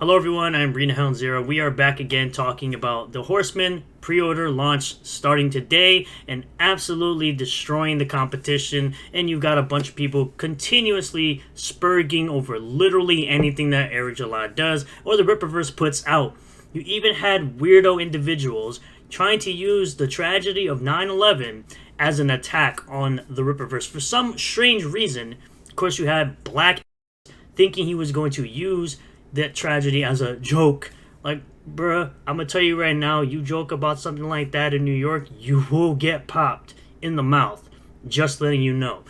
Hello everyone, I'm Hound Zero. We are back again talking about the Horseman pre-order launch starting today and absolutely destroying the competition, and you've got a bunch of people continuously spurging over literally anything that Eric July does or the Rippaverse puts out. You even had weirdo individuals trying to use the tragedy of 9/11 as an attack on the Rippaverse for some strange reason. Of course, you had Black thinking he was going to use that tragedy as a joke. Like, bruh, I'm gonna tell you right now, you joke about something like that in New York, you will get popped in the mouth. Just letting you know.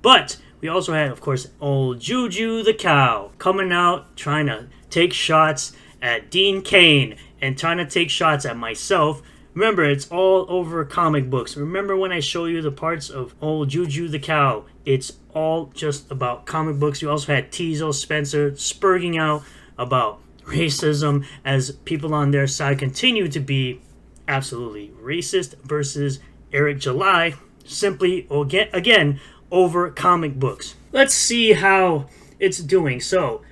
But we also had, of course, old Juju the cow coming out trying to take shots at Dean Cain and trying to take shots at myself. Remember, it's all over comic books. Remember when I show you the parts of old Juju the cow? It's all just about comic books. You also had Teasel Spencer spurging out about racism as people on their side continue to be absolutely racist versus Eric July simply, again, over comic books. Let's see how it's doing. So,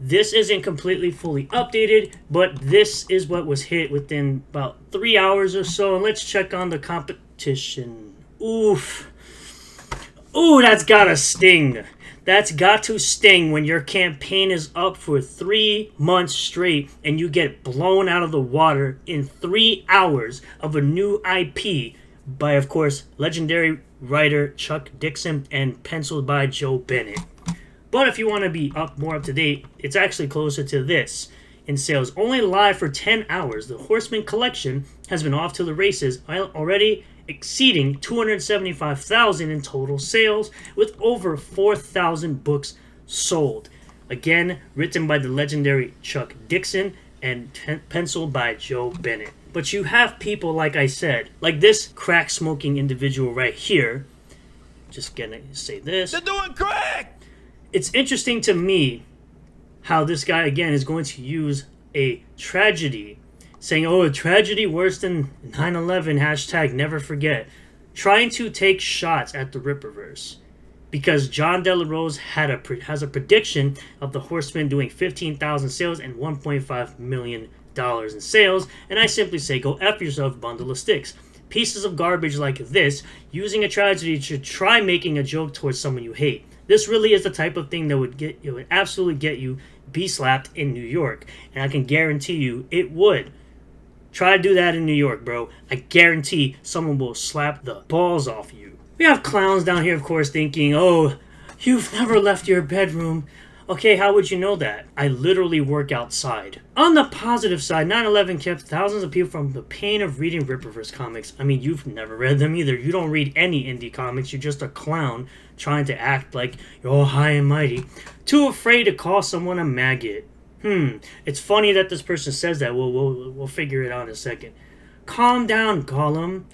this isn't completely fully updated, but this is what was hit within about 3 hours or so. And let's check on the competition. Oof. Ooh, that's gotta sting. That's got to sting when your campaign is up for 3 months straight and you get blown out of the water in 3 hours of a new IP by, of course, legendary writer Chuck Dixon and penciled by Joe Bennett. But if you want to be more up to date, it's actually closer to this. In sales, only live for 10 hours, the Horseman collection has been off to the races, already exceeding 275,000 in total sales, with over 4,000 books sold. Again, written by the legendary Chuck Dixon and penciled by Joe Bennett. But you have people, like I said, like this crack-smoking individual right here. Just gonna say this. They're doing crack! It's interesting to me how this guy, again, is going to use a tragedy, saying, oh, a tragedy worse than 9/11, hashtag never forget, trying to take shots at the Rippaverse. Because John Delarose has a prediction of the Horseman doing 15,000 sales and $1.5 million in sales, and I simply say, go F yourself, bundle of sticks. Pieces of garbage like this, using a tragedy to try making a joke towards someone you hate. This really is the type of thing that would absolutely get you slapped in New York. And I can guarantee you it would. Try to do that in New York, bro. I guarantee someone will slap the balls off you. We have clowns down here, of course, thinking, oh, you've never left your bedroom. Okay, how would you know that? I literally work outside. On the positive side, 9/11 kept thousands of people from the pain of reading Rippaverse comics. I mean, you've never read them either. You don't read any indie comics. You're just a clown trying to act like you're all high and mighty. Too afraid to call someone a maggot. It's funny that this person says that. We'll figure it out in a second. Calm down, Gollum.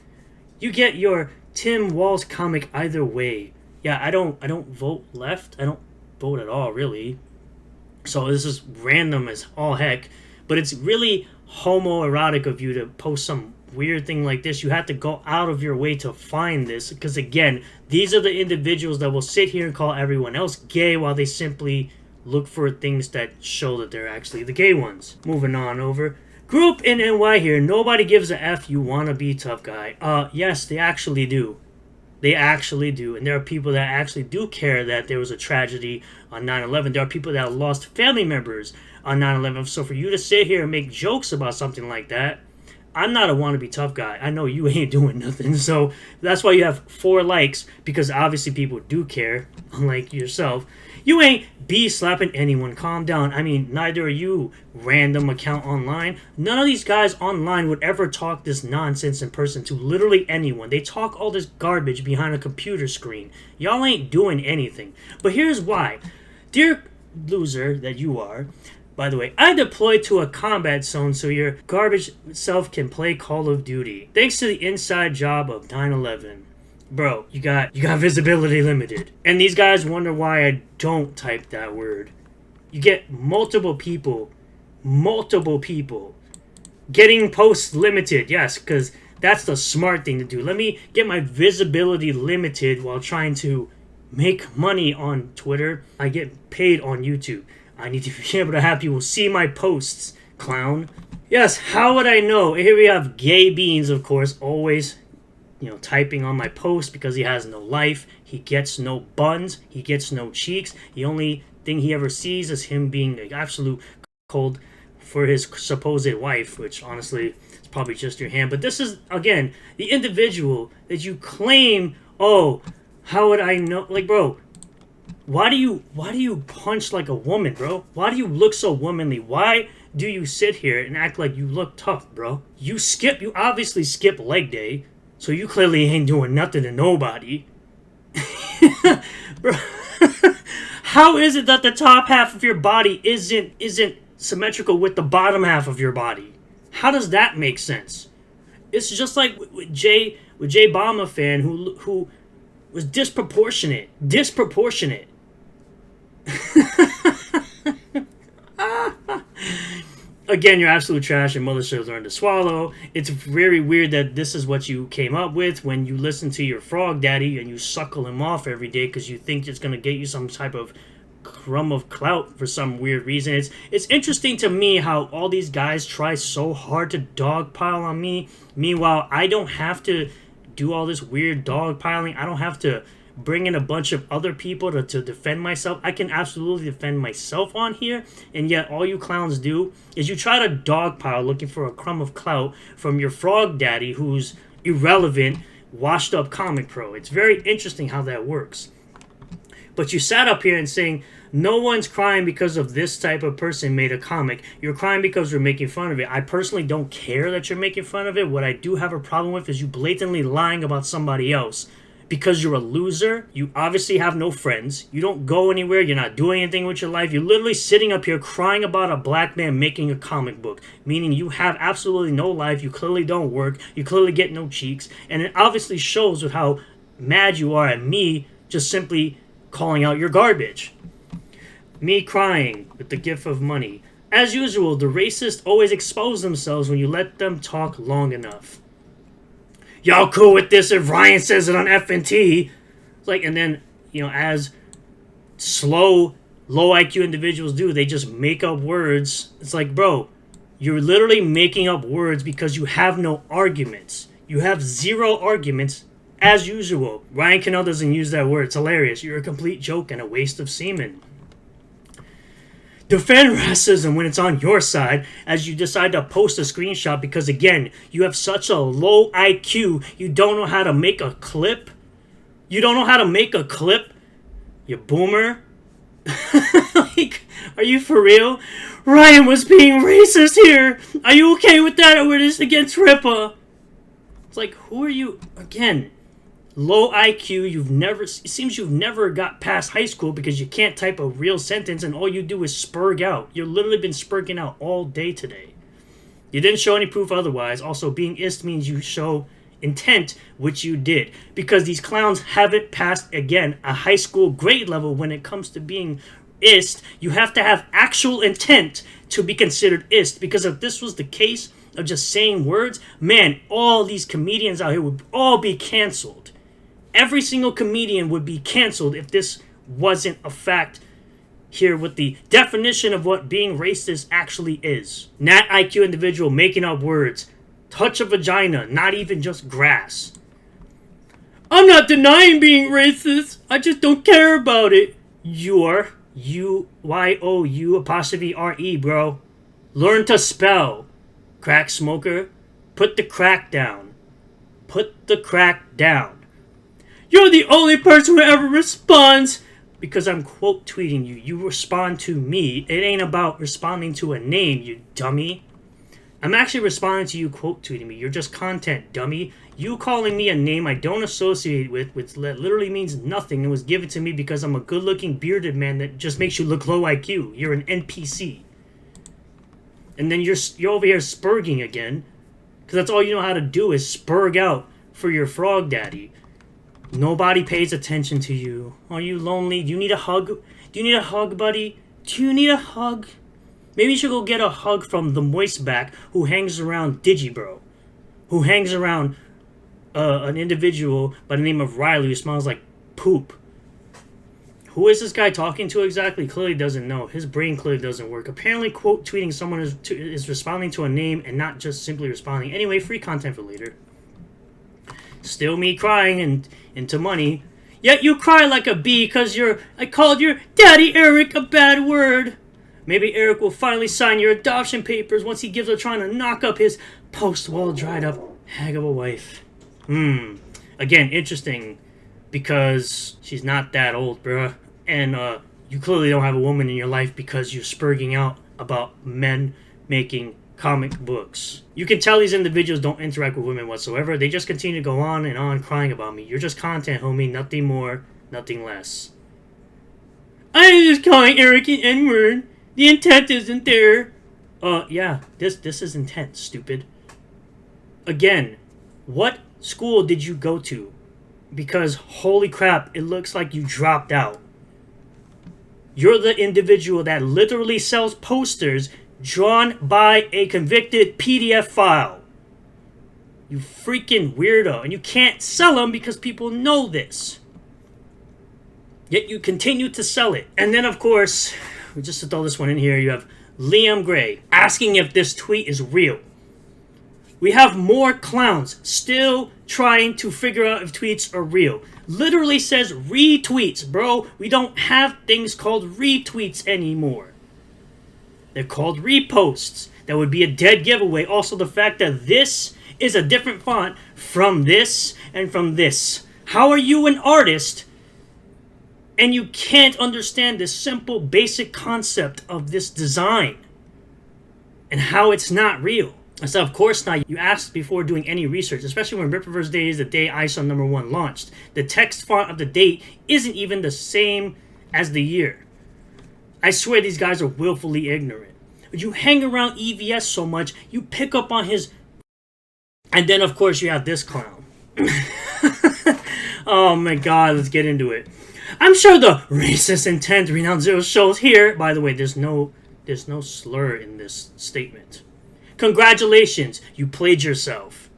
You get your Tim Walz comic either way. Yeah, I don't vote left. I don't vote at all, really. So this is random as all heck. But it's really homoerotic of you to post some weird thing like this. You have to go out of your way to find this. Because again, these are the individuals that will sit here and call everyone else gay while they simply look for things that show that they're actually the gay ones. Moving on over. Group in NY here. Nobody gives a F, you wanna be tough guy. Yes, they actually do. They actually do. And there are people that actually do care that there was a tragedy on 9/11. There are people that lost family members on 9/11. So for you to sit here and make jokes about something like that, I'm not a wannabe tough guy. I know you ain't doing nothing. So that's why you have 4 likes, because obviously people do care, unlike yourself. You ain't slapping anyone. Calm down. I mean, neither are you, random account online. None of these guys online would ever talk this nonsense in person to literally anyone. They talk all this garbage behind a computer screen. Y'all ain't doing anything. But here's why. Dear loser that you are, by the way, I deployed to a combat zone so your garbage self can play Call of Duty. Thanks to the inside job of 9/11. Bro, you got visibility limited. And these guys wonder why I don't type that word. You get multiple people getting posts limited. Yes, because that's the smart thing to do. Let me get my visibility limited while trying to make money on Twitter. I get paid on YouTube. I need to be able to have people see my posts, clown. Yes, how would I know? Here we have Gay Beans, of course, always, typing on my post because he has no life. He gets no buns. He gets no cheeks. The only thing he ever sees is him being an absolute cold for his supposed wife, which honestly is probably just your hand. But this is, again, the individual that you claim, oh, how would I know? Like, bro, why do you punch like a woman, bro? Why do you look so womanly? Why do you sit here and act like you look tough, bro? You obviously skip leg day, so you clearly ain't doing nothing to nobody. Bro, how is it that the top half of your body isn't symmetrical with the bottom half of your body? How does that make sense? It's just like with Jay Bama fan who was disproportionate. Again, you're absolute trash and mother should have learned to swallow. It's very weird that this is what you came up with when you listen to your frog daddy and you suckle him off every day because you think it's going to get you some type of crumb of clout for some weird reason. It's interesting to me how all these guys try so hard to dogpile on me. Meanwhile, I don't have to do all this weird dogpiling. I don't have to bring in a bunch of other people to defend myself. I can absolutely defend myself on here, and yet all you clowns do is you try to dogpile looking for a crumb of clout from your frog daddy who's irrelevant, washed up comic pro. It's very interesting how that works. But you sat up here and saying, no one's crying because of this type of person made a comic. You're crying because we're making fun of it. I personally don't care that you're making fun of it. What I do have a problem with is you blatantly lying about somebody else. Because you're a loser, you obviously have no friends, you don't go anywhere, you're not doing anything with your life, you're literally sitting up here crying about a black man making a comic book, meaning you have absolutely no life, you clearly don't work, you clearly get no cheeks, and it obviously shows with how mad you are at me just simply calling out your garbage. Me crying with the gift of money. As usual, the racists always expose themselves when you let them talk long enough. Y'all cool with this if Ryan says it on FNT? And then, as slow, low IQ individuals do, they just make up words. It's like, bro, you're literally making up words because you have no arguments. You have zero arguments, as usual. Ryan Cannell doesn't use that word. It's hilarious. You're a complete joke and a waste of semen. Defend racism when it's on your side as you decide to post a screenshot because, again, you have such a low IQ, you don't know how to make a clip. You don't know how to make a clip, you boomer. Are you for real? Ryan was being racist here. Are you okay with that or is it against Ripper? It's like, who are you? Again, low IQ, it seems you've never got past high school because you can't type a real sentence and all you do is spurg out. You've literally been spurging out all day today. You didn't show any proof otherwise. Also, being ist means you show intent, which you did. Because these clowns haven't passed, again, a high school grade level when it comes to being ist. You have to have actual intent to be considered ist. Because if this was the case of just saying words, man, all these comedians out here would all be canceled. Every single comedian would be canceled if this wasn't a fact here with the definition of what being racist actually is. Nat IQ individual making up words. Touch a vagina, not even just grass. I'm not denying being racist. I just don't care about it. You're UYOU''RE, bro. Learn to spell. Crack smoker. Put the crack down. Put the crack down. You're the only person who ever responds because I'm quote tweeting you. You respond to me. It ain't about responding to a name, you dummy. I'm actually responding to you quote tweeting me. You're just content, dummy. You calling me a name I don't associate with, which literally means nothing and was given to me because I'm a good-looking bearded man that just makes you look low IQ. You're an NPC. And then you're over here spurging again because that's all you know how to do is spurg out for your frog daddy. Nobody pays attention to you. Are you lonely? Do you need a hug? Do you need a hug, buddy? Do you need a hug? Maybe you should go get a hug from the moist back who hangs around Digibro. Who hangs around an individual by the name of Riley who smells like poop. Who is this guy talking to exactly? Clearly doesn't know. His brain clearly doesn't work. Apparently, quote tweeting someone is responding to a name and not just simply responding. Anyway, free content for later. Still me crying and into money. Yet you cry like a bee because I called your daddy Eric a bad word. Maybe Eric will finally sign your adoption papers once he gives up trying to knock up his post-well dried up hag of a wife. Again, interesting because she's not that old, bruh. And you clearly don't have a woman in your life because you're spurging out about men making comic books. You can tell these individuals don't interact with women whatsoever. They just continue to go on and on crying about me. You're just content, homie. Nothing more, nothing less. I'm just calling Eric an N-word. The intent isn't there. Yeah, this is intent, stupid. Again, what school did you go to? Because holy crap, it looks like you dropped out. You're the individual that literally sells posters drawn by a convicted PDF file. You freaking weirdo. And you can't sell them because people know this. Yet you continue to sell it. And then, of course, just to throw this one in here, you have Liam Gray asking if this tweet is real. We have more clowns still trying to figure out if tweets are real. Literally says retweets, bro. We don't have things called retweets anymore. They're called reposts. That would be a dead giveaway. Also, the fact that this is a different font from this and from this. How are you an artist and you can't understand this simple, basic concept of this design and how it's not real? So, of course not. You asked before doing any research, especially when Rippaverse Day is the day ISO #1 launched. The text font of the date isn't even the same as the year. I swear these guys are willfully ignorant. But you hang around EVS so much, you pick up on his... And then, of course, you have this clown. Oh my god, let's get into it. I'm sure the racist intent Renowned Zero shows here. By the way, there's no slur in this statement. Congratulations, you played yourself.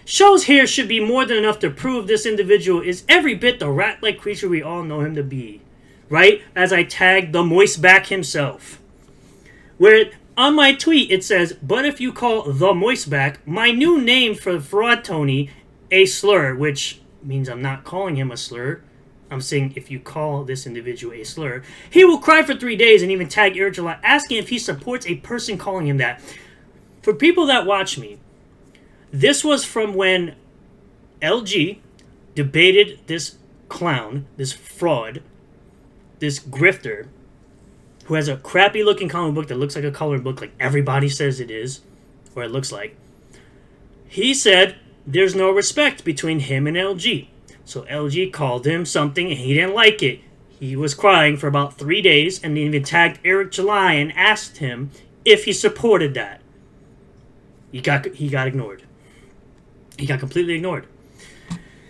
Shows here should be more than enough to prove this individual is every bit the rat-like creature we all know him to be. Right? As I tagged the Moistback himself. Where on my tweet it says, but if you call the Moistback my new name for Fraud Tony a slur, which means I'm not calling him a slur. I'm saying if you call this individual a slur, he will cry for 3 days and even tag Eric July asking if he supports a person calling him that. For people that watch me, this was from when LG debated this clown, this fraud, this grifter, who has a crappy looking comic book that looks like a colored book like everybody says it is, or it looks like. He said there's no respect between him and LG. So LG called him something and he didn't like it. He was crying for about 3 days and even tagged Eric July and asked him if he supported that. He got ignored. He got completely ignored.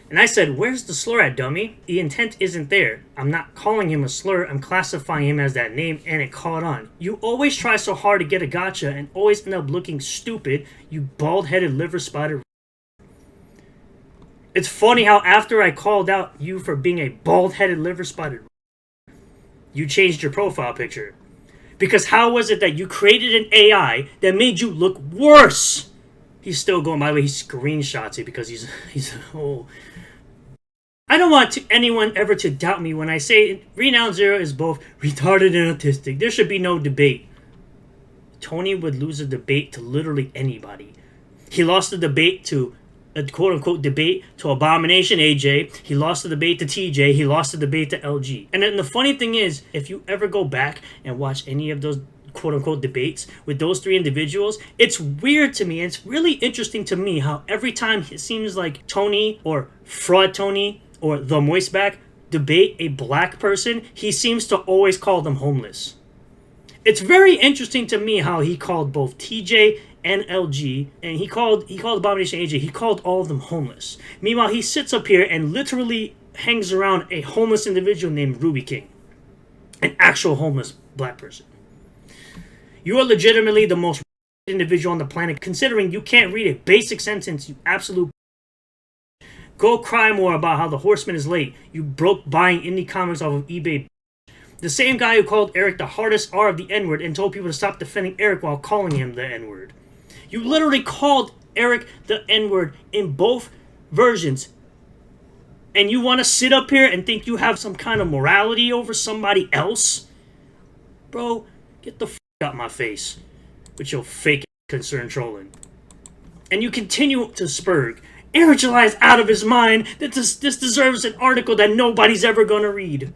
And I said, where's the slur at, dummy? The intent isn't there. I'm not calling him a slur. I'm classifying him as that name, and it caught on. You always try so hard to get a gotcha and always end up looking stupid, you bald-headed liver-spotted. It's funny how after I called out you for being a bald-headed liver-spotted, you changed your profile picture. Because how was it that you created an AI that made you look worse? He's still going. By the way, he screenshots it because he's oh. I don't want anyone ever to doubt me when I say Renowned Zero is both retarded and autistic. There should be no debate. Tony would lose a debate to literally anybody. He lost the debate to a quote-unquote debate to Abomination AJ. He lost the debate to TJ. He lost the debate to LG. And then the funny thing is, if you ever go back and watch any of those quote-unquote debates with those three individuals, it's weird to me. It's really interesting to me how every time it seems like Tony or Fraud Tony or the Moistback debate a black person, he seems to always call them homeless. It's very interesting to me how he called both TJ and LG, and he called Abomination AJ, he called all of them homeless. Meanwhile, he sits up here and literally hangs around a homeless individual named Ruby King. An actual homeless black person. You are legitimately the most individual on the planet, considering you can't read a basic sentence, you absolute. Go cry more about how the Horseman is late. You broke buying indie comics off of eBay. The same guy who called Eric the hardest R of the N-word and told people to stop defending Eric while calling him the N-word. You literally called Eric the N-word in both versions. And you want to sit up here and think you have some kind of morality over somebody else? Bro, get the f*** out my face with your fake concern trolling. And you continue to spurg. Eric July is out of his mind that this deserves an article that nobody's ever going to read.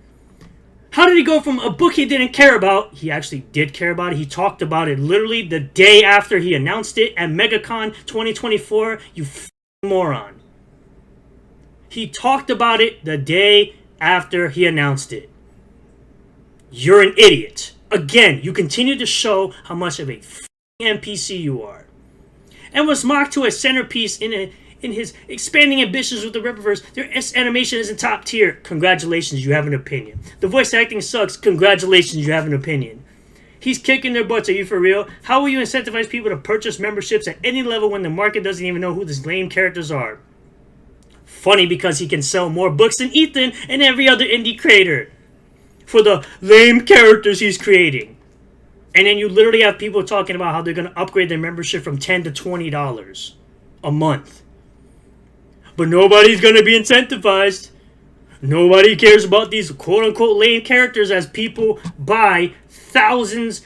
How did he go from a book he didn't care about? He actually did care about it. He talked about it literally the day after he announced it at MegaCon 2024. You f***ing moron. He talked about it the day after he announced it. You're an idiot. Again, you continue to show how much of a f***ing NPC you are. And was marked to a centerpiece in his expanding ambitions with the Rippaverse. Their animation isn't top tier. Congratulations, you have an opinion. The voice acting sucks. Congratulations, you have an opinion. He's kicking their butts. Are you for real? How will you incentivize people to purchase memberships at any level when the market doesn't even know who these lame characters are? Funny, because he can sell more books than Ethan and every other indie creator for the lame characters he's creating. And then you literally have people talking about how they're going to upgrade their membership from $10 to $20 a month. But nobody's going to be incentivized. Nobody cares about these quote-unquote lame characters as people buy thousands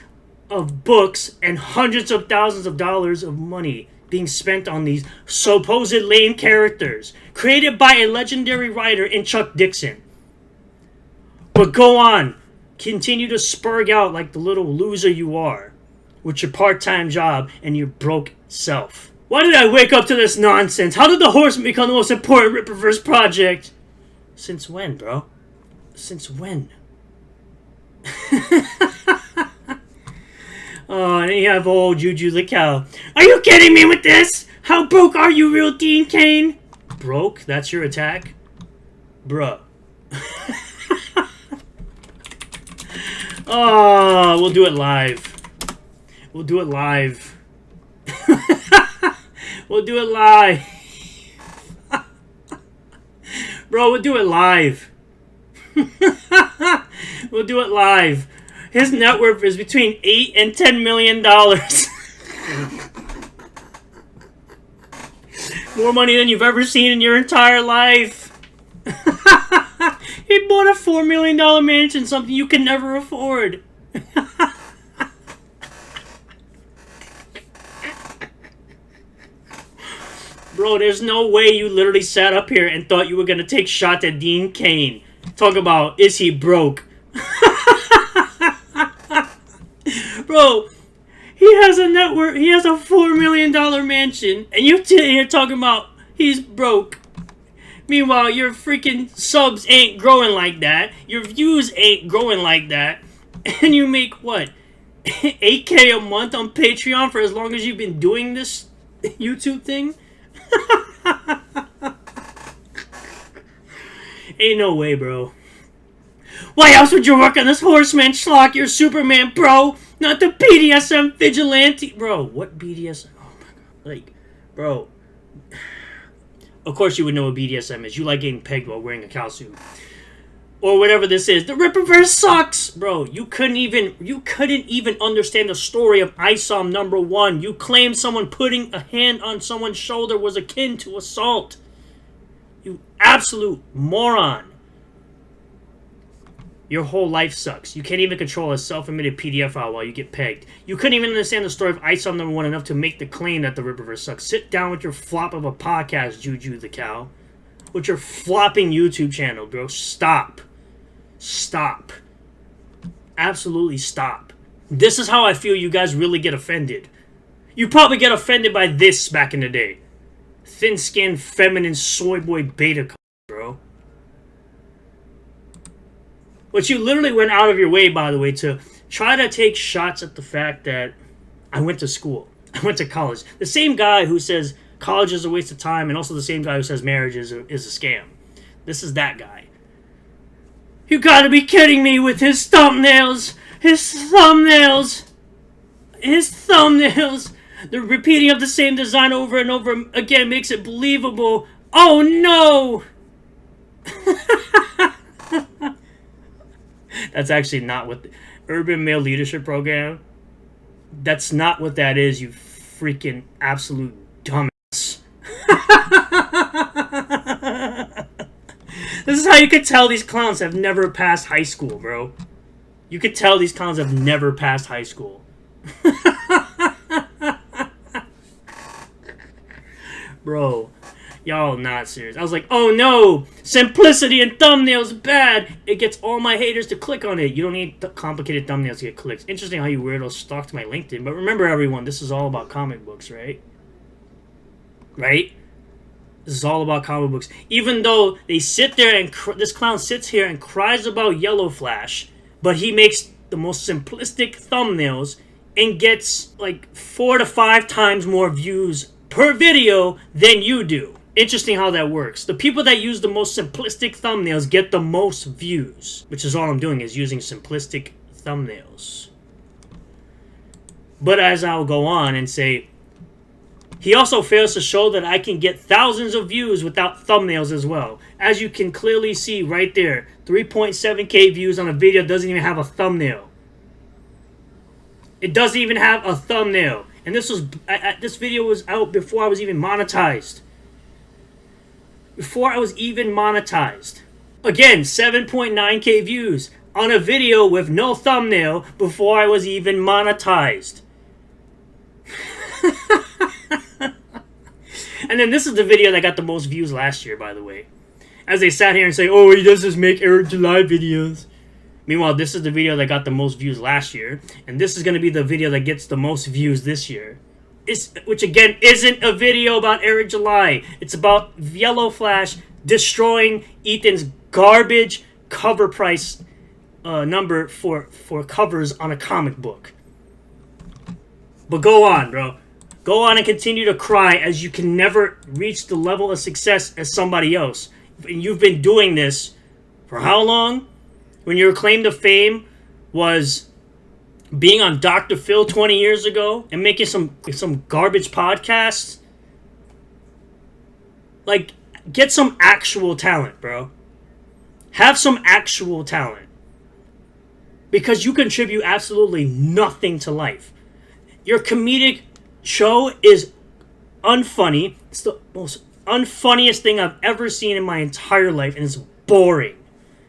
of books and hundreds of thousands of dollars of money being spent on these supposed lame characters created by a legendary writer in Chuck Dixon. But go on. Continue to spurg out like the little loser you are with your part-time job and your broke self. Why did I wake up to this nonsense? How did the Horseman become the most important Rippaverse project? Since when, bro? Since when? Oh, and then you have old Juju the cow. Are you kidding me with this? How broke are you, real Dean Cain? Broke? That's your attack? Bruh. Oh, we'll do it live. We'll do it live. We'll do it live. Bro, we'll do it live. We'll do it live. His net worth is between $8 and $10 million. More money than you've ever seen in your entire life. He bought a $4 million mansion, something you can never afford. Bro, there's no way you literally sat up here and thought you were going to take shots at Dean Cain. Talk about, is he broke? Bro, he has a net worth, he has a $4 million mansion, and you're here talking about he's broke. Meanwhile, your freaking subs ain't growing like that. Your views ain't growing like that. And you make, what, $8K a month on Patreon for as long as you've been doing this YouTube thing? Ain't no way, bro. Why else would you work on this Horseman schlock? You're Superman, bro. Not the BDSM vigilante. Bro, what BDSM? Oh my god. Like, bro. Of course you would know what BDSM is. You like getting pegged while wearing a cow suit. Or whatever this is. The Rippaverse sucks! Bro, you couldn't even understand the story of ISOM #1. You claimed someone putting a hand on someone's shoulder was akin to assault. You absolute moron. Your whole life sucks. You can't even control a self-admitted PDF file while you get pegged. You couldn't even understand the story of ISOM #1 enough to make the claim that the Rippaverse sucks. Sit down with your flop of a podcast, Juju the cow. With your flopping YouTube channel, bro. Stop. Stop. Absolutely stop. This is how I feel you guys really get offended. You probably get offended by this back in the day. Thin-skinned, feminine, soy boy beta, bro. But you literally went out of your way, by the way, to try to take shots at the fact that I went to school. I went to college. The same guy who says college is a waste of time, and also the same guy who says marriage is a scam. This is that guy. You gotta be kidding me with his thumbnails! His thumbnails! His thumbnails! The repeating of the same design over and over again makes it believable. Oh no! That's actually not what the Urban Male Leadership Program. That's not what that is, you freaking absolute dumbass. This is how you could tell these clowns have never passed high school, bro. You could tell these clowns have never passed high school. Bro, y'all not serious. I was like, oh no, simplicity in thumbnails bad. It gets all my haters to click on it. You don't need complicated thumbnails to get clicks. Interesting how you weirdos stalked my LinkedIn. But remember, everyone, this is all about comic books, right? Right? This is all about comic books. Even though they sit there and this clown sits here and cries about Yellow Flash, but he makes the most simplistic thumbnails and gets like 4 to 5 times more views per video than you do. Interesting how that works. The people that use the most simplistic thumbnails get the most views, which is all I'm doing is using simplistic thumbnails. But as I'll go on and say, he also fails to show that I can get thousands of views without thumbnails as well. As you can clearly see right there, 3.7k views on a video doesn't even have a thumbnail. It doesn't even have a thumbnail. And this video was out before I was even monetized. Before I was even monetized. Again, 7.9k views on a video with no thumbnail before I was even monetized. And then this is the video that got the most views last year, by the way. As they sat here and say, oh, he does just make Eric July videos. Meanwhile, this is the video that got the most views last year. And this is going to be the video that gets the most views this year. Which, again, isn't a video about Eric July. It's about Yellow Flash destroying Ethan's garbage cover price number for covers on a comic book. But go on, bro. Go on and continue to cry as you can never reach the level of success as somebody else. And you've been doing this for how long? When your claim to fame was being on Dr. Phil 20 years ago and making some garbage podcasts. Like, get some actual talent, bro. Have some actual talent. Because you contribute absolutely nothing to life. Your comedic show is unfunny. It's the most unfunniest thing I've ever seen in my entire life, and it's boring.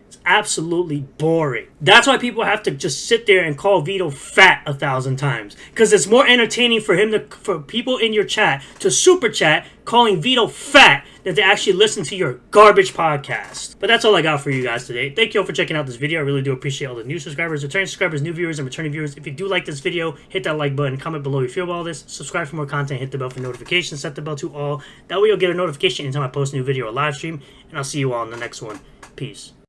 It's absolutely boring. That's why people have to just sit there and call Vito fat 1,000 times, because it's more entertaining for people in your chat to super chat calling Vito fat than to actually listen to your garbage podcast. But that's all I got for you guys today. Thank you all for checking out this video. I really do appreciate all the new subscribers, returning subscribers, new viewers, and returning viewers. If you do like this video, hit that like button, comment below how you feel about all this, subscribe for more content, hit the bell for notifications, set the bell to all. That way you'll get a notification anytime I post a new video or live stream, and I'll see you all in the next one. Peace.